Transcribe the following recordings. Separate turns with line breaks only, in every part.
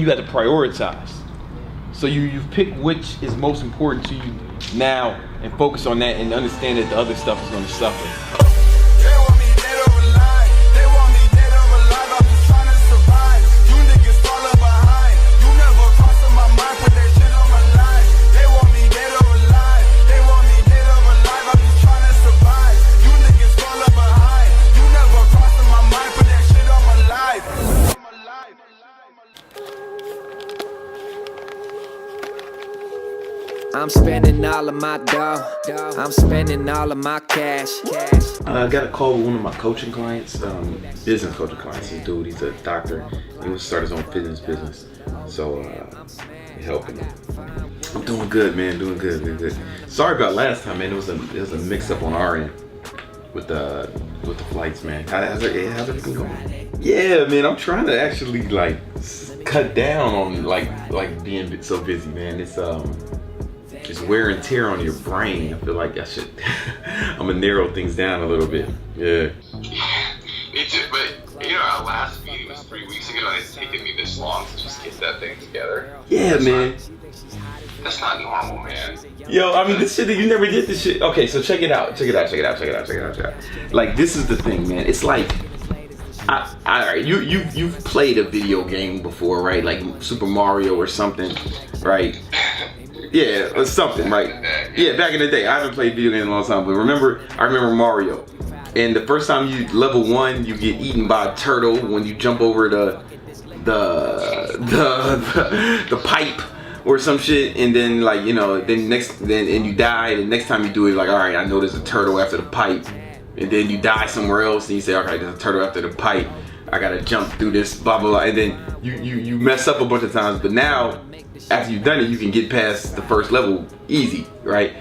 you have to prioritize. So you pick which is most important to you now and focus on that and understand that the other stuff is going to suffer.
I'm spending all of my dough. I'm spending all of my cash.
I got a call with one of my coaching clients, business coaching clients. This dude, he's a doctor. He wants to start his own fitness business. So, helping him. I'm doing good, man. Doing good. Sorry about last time, man. It was a mix-up on our end with the flights, man. How's everything going? Yeah, man. I'm trying to actually like cut down on like being so busy, man. It's wear and tear on your brain. I feel like I should. I'm gonna narrow things down a little bit. Yeah.
Me too. But our last meeting was 3 weeks ago, and it's taken me this long to just get that thing together.
Yeah, man.
That's not normal, man.
Yo, I mean, this shit that you never did this shit. Okay, so check it out. Like, this is the thing, man. It's like, you've played a video game before, right? Like Super Mario or something, right? Yeah, or something, right? Yeah, back in the day. I haven't played video games in a long time, but I remember Mario. And the first time you level 1, you get eaten by a turtle when you jump over the pipe or some shit, and then like then you die. The next time you do it, like, all right, I know there's a turtle after the pipe, and then you die somewhere else, and you say, okay, there's a turtle after the pipe. I gotta jump through this, blah blah blah, and then you mess up a bunch of times. But now, after you've done it, you can get past the first level easy, right?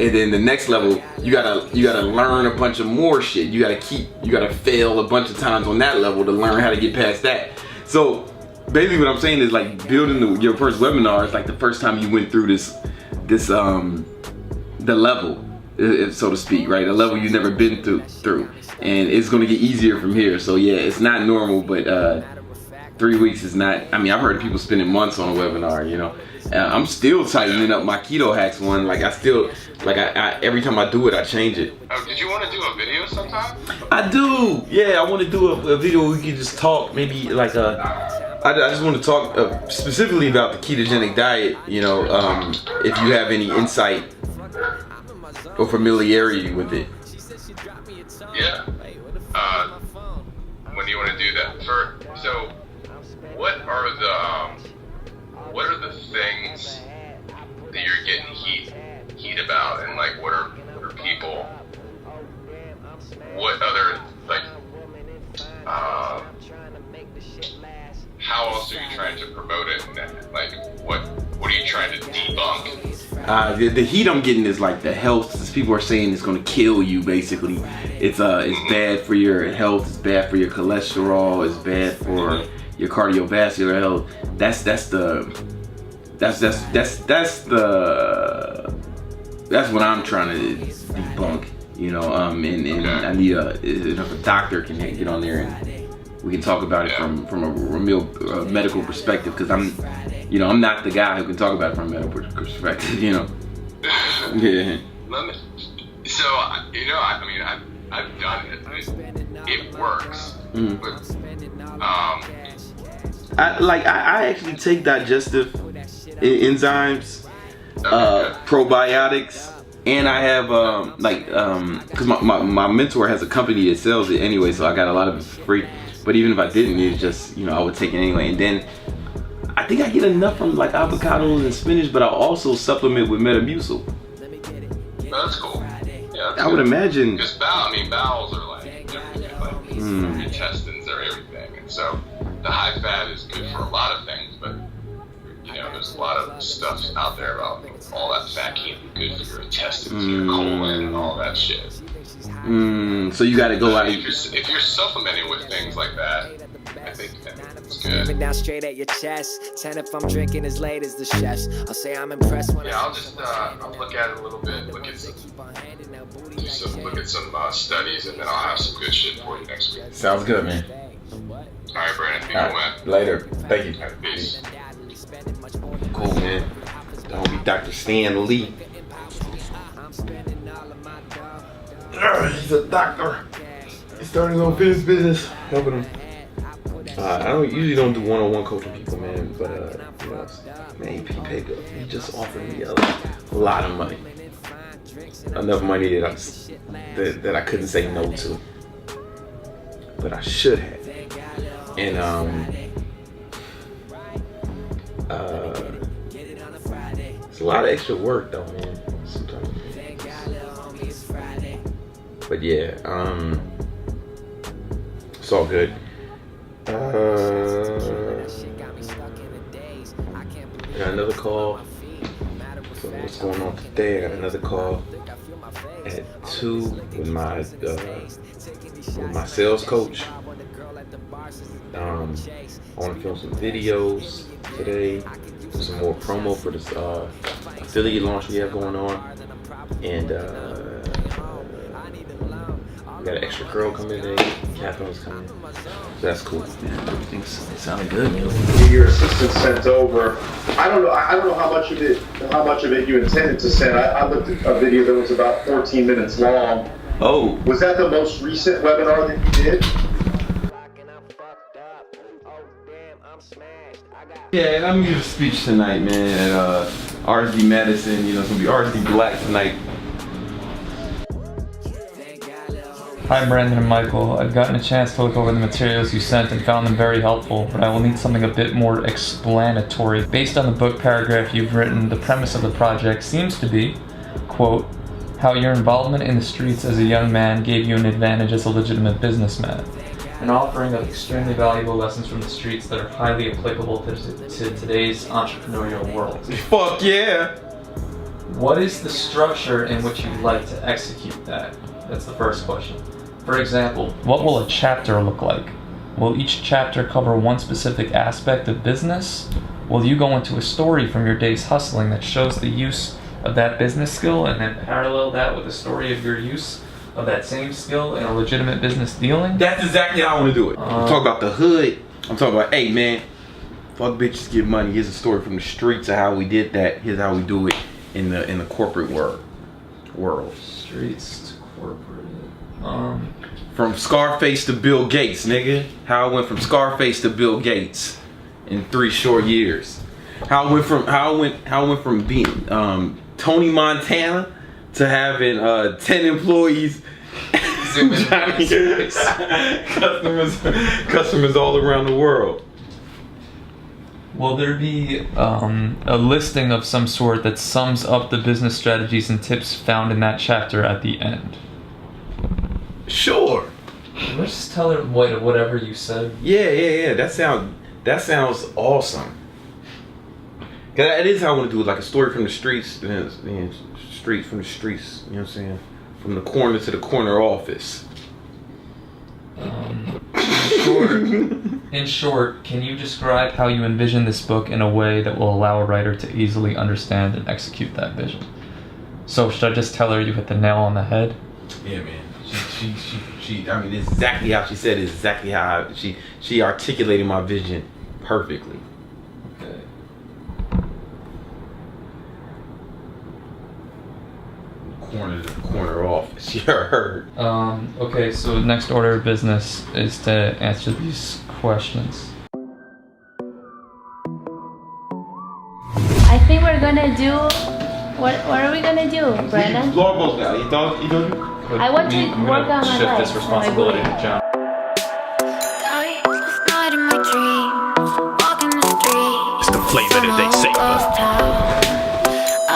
And then the next level, you gotta learn a bunch of more shit. You gotta fail a bunch of times on that level to learn how to get past that. So basically, what I'm saying is like building your first webinar is like the first time you went through the level, so to speak, right? A level you've never been through, and it's gonna get easier from here. So yeah, it's not normal, but 3 weeks is not. I mean, I've heard people spending months on a webinar. I'm still tightening up my keto hacks one. Like I every time I do it, I change it.
Oh, did you want to do a video sometime?
I do. Yeah, I want to do a video where we can just talk. Maybe like I just want to talk specifically about the ketogenic diet. If you have any insight or familiarity with it.
Yeah. When do you want to do that? So, what are the things that you're getting heat about, and like what are people? What other how else are you trying to promote it? Like what are you trying to debunk?
The heat I'm getting is like the health. People are saying it's going to kill you. Basically, it's bad for your health. It's bad for your cholesterol. It's bad for your cardiovascular health. That's what I'm trying to debunk. And I need if a doctor can get on there and we can talk about it from a real medical perspective, because I'm not the guy who can talk about it from a medical perspective. Yeah.
So I mean, I've done it. It works.
I actually take digestive enzymes, probiotics, and I have because my mentor has a company that sells it anyway, so I got a lot of it for free. But even if I didn't, it's just I would take it anyway. And then I think I get enough from like avocados and spinach, but I also supplement with Metamucil.
That's cool. Yeah,
I would imagine.
Because bowels are like everything. Like your intestines are everything, and so the high fat is good for a lot of things. But there's a lot of stuff out there about all that fat can't be good for your intestines, your colon, and all that shit.
So you got to go out.
If you're supplementing with things like that, I think it's good.
Down straight at your chest. 10 if I'm drinking as late as the chefs. I'll say I'm impressed when
I'll just I'll look at it a little bit, look at some studies, and then I'll have some good shit for you next week.
Sounds good, man.
Alright, Brandon. Be
All
cool, man.
right, later. Thank you.
Peace.
Cool, man. Don't be Dr. Stan Lee. He's a doctor. He's starting his own business, helping him. I usually don't do one-on-one coaching people, man, but you know, man, he just offered me a lot of money, enough money that I couldn't say no to, but I should have. And it's a lot of extra work though, man. Sometimes. But yeah, it's all good. I got another call. So what's going on today? I got another call at 2 with my sales coach. I want to film some videos today, do some more promo for this affiliate launch we have going on, and we got an extra girl coming today. Catherine's coming, so that's cool. Yeah, everything's sounding good.
Your assistant sent over. I don't know how much of it you intended to send. I looked at a video that was about 14 minutes long.
Oh,
was that the most recent webinar that you did?
yeah, I'm giving a speech tonight, man, at RSD Madison. You know, it's gonna be RSD Black tonight.
Hi Brandon and Michael, I've gotten a chance to look over the materials you sent and found them very helpful, but I will need something a bit more explanatory. Based on the book paragraph you've written, the premise of the project seems to be, quote, how your involvement in the streets as a young man gave you an advantage as a legitimate businessman. An offering of extremely valuable lessons from the streets that are highly applicable to today's entrepreneurial world.
Fuck yeah!
What is the structure in which you'd like to execute that? That's the first question. For example, what will a chapter look like? Will each chapter cover one specific aspect of business? Will you go into a story from your days hustling that shows the use of that business skill and then parallel that with a story of your use of that same skill in a legitimate business dealing?
That's exactly how I want to do it. I'm talking about the hood. I'm talking about, hey man, fuck bitches get money. Here's a story from the streets of how we did that. Here's how we do it in the corporate world.
Streets to corporate.
From Scarface to Bill Gates, nigga. How I went from Scarface to Bill Gates in 3 short years. How I went from being Tony Montana to having 10 employees. customers all around the world.
Will there be a listing of some sort that sums up the business strategies and tips found in that chapter at the end?
Sure.
Let's just tell her whatever you said.
Yeah. That sounds awesome. Cause that is how I want to do it, like a story from the streets, street from the streets. You know what I'm saying? From the corner to the corner office. In short, can you describe how you envision this book in a way that will allow a writer to easily understand and execute that vision? So should I just tell her you hit the nail on the head? Yeah, man. She I mean, it's exactly how she said it. It's exactly how she articulated my vision perfectly.
Okay.
Corner to the corner office. You heard.
Okay, so next order of business is to answer these questions.
I think we're gonna do. What are we gonna do, Brandon?
Floorballs now. You don't.
I want to work on my
shift
life.
this responsibility to John.
It's the flavor that they say,
I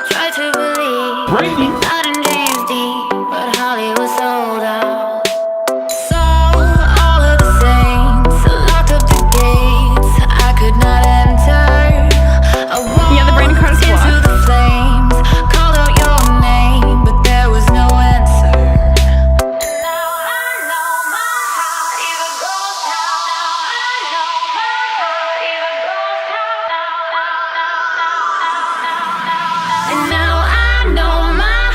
try to believe
Brady.
not in dreams deep, but Hollywood sold out. So all of the saints locked up the gates. I could not enter.
Yeah, the brain card's
into
blocked.
the flames. Called out your name, but there was no answer. And now I know my heart even goes down. Now I know my heart even goes down. And now I know my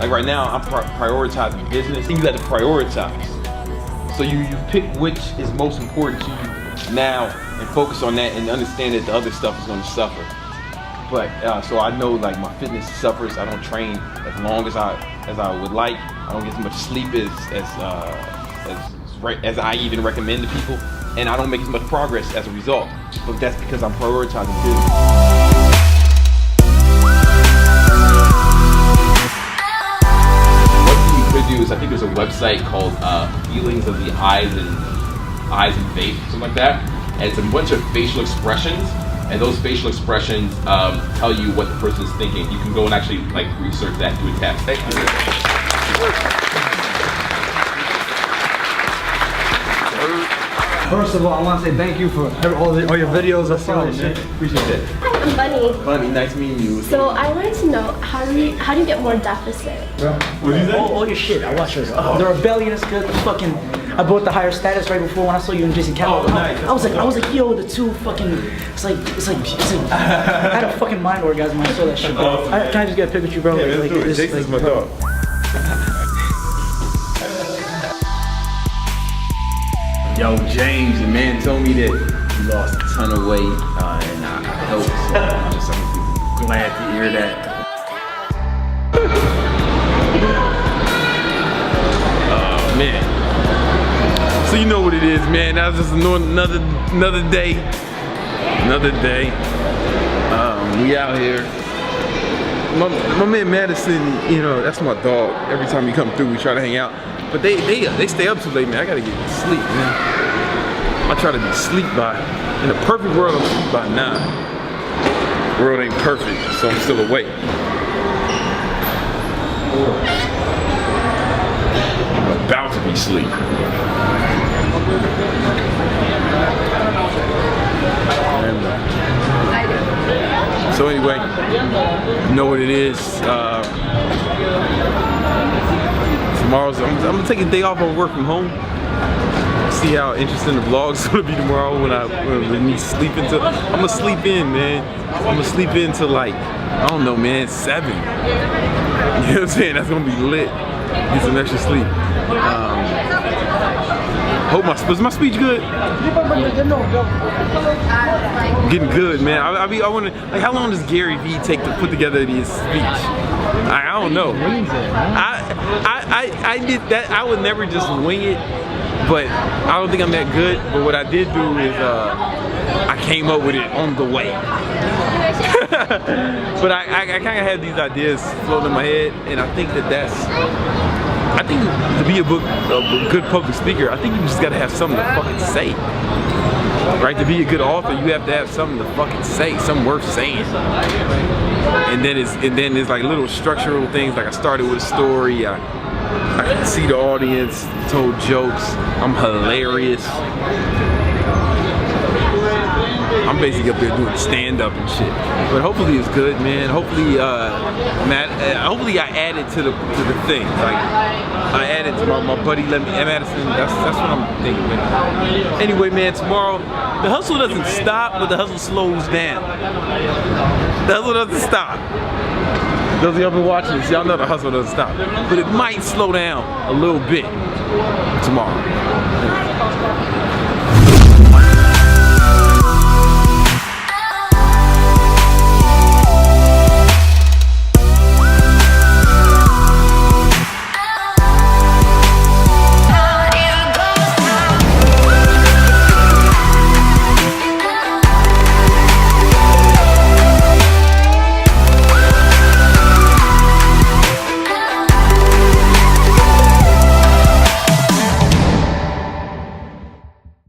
Like right now, I'm prioritizing business. You got to prioritize. So you pick which is most important to you now and focus on that and understand that the other stuff is going to suffer. But so I know like my fitness suffers. I don't train as long as I would like. I don't get as much sleep as I even recommend to people, and I don't make as much progress as a result. But that's because I'm prioritizing business. Do is I think there's a website called Feelings of the Eyes and Face, something like that, and it's a bunch of facial expressions, and those facial expressions tell you what the person is thinking. You can go and actually like research that, do a test. Thank you.
First of all, I want to say thank you for all your videos. I saw it.
Appreciate it.
Hi, I'm Bunny.
Bunny, nice meeting you.
So I wanted to know how do you get more deficit?
All your shit. I watch yours. The rebellion is good. Fucking, I bought the higher status right before when I saw you and Jason Campbell.
Oh, nice.
I was like, yo, the two fucking. It's like. I had a fucking mind orgasm when I saw that shit. Bro. Can I just get a pic with you, bro?
Yeah, let's do it. Jason's my dog. Yo, James, the man told me that you lost a ton of weight, and I helped, so I'm glad to hear that. Oh, man. So you know what it is, man. That was just another day. Another day. We out here. My man Madison, you know, that's my dog. Every time he come through, we try to hang out. But they stay up too late, man. I gotta get sleep, man. I try to be asleep in a perfect world, I'm asleep by 9. World ain't perfect, so I'm still awake. I'm about to be asleep. So anyway, you know what it is. Tomorrow's, I'm gonna take a day off on work from home. See how interesting the vlog's gonna be tomorrow when we sleep until. I'm gonna sleep in, man. I'm gonna sleep in till like, I don't know, man, 7. You know what I'm saying? That's gonna be lit. Get some extra sleep. Hope was my speech good? Getting good, man. I wonder, like, how long does Gary Vee take to put together his speech? I don't know. I did that. I would never just wing it, but I don't think I'm that good. But what I did do is I came up with it on the way. But I kind of had these ideas floating in my head, and I think I think to be a good public speaker, I think you just gotta have something to fucking say. Right? To be a good author, you have to have something to fucking say, something worth saying. And then it's like little structural things. Like I started with a story. I could see the audience, told jokes. I'm hilarious. I'm basically up there doing stand-up and shit. But hopefully it's good, man. Hopefully, hopefully I added to the thing. Like I added to my buddy Madison. That's what I'm thinking, man. Anyway, man, tomorrow the hustle doesn't stop, but the hustle slows down. The hustle doesn't stop. Those of y'all been watching this, y'all know the hustle doesn't stop. But it might slow down a little bit tomorrow.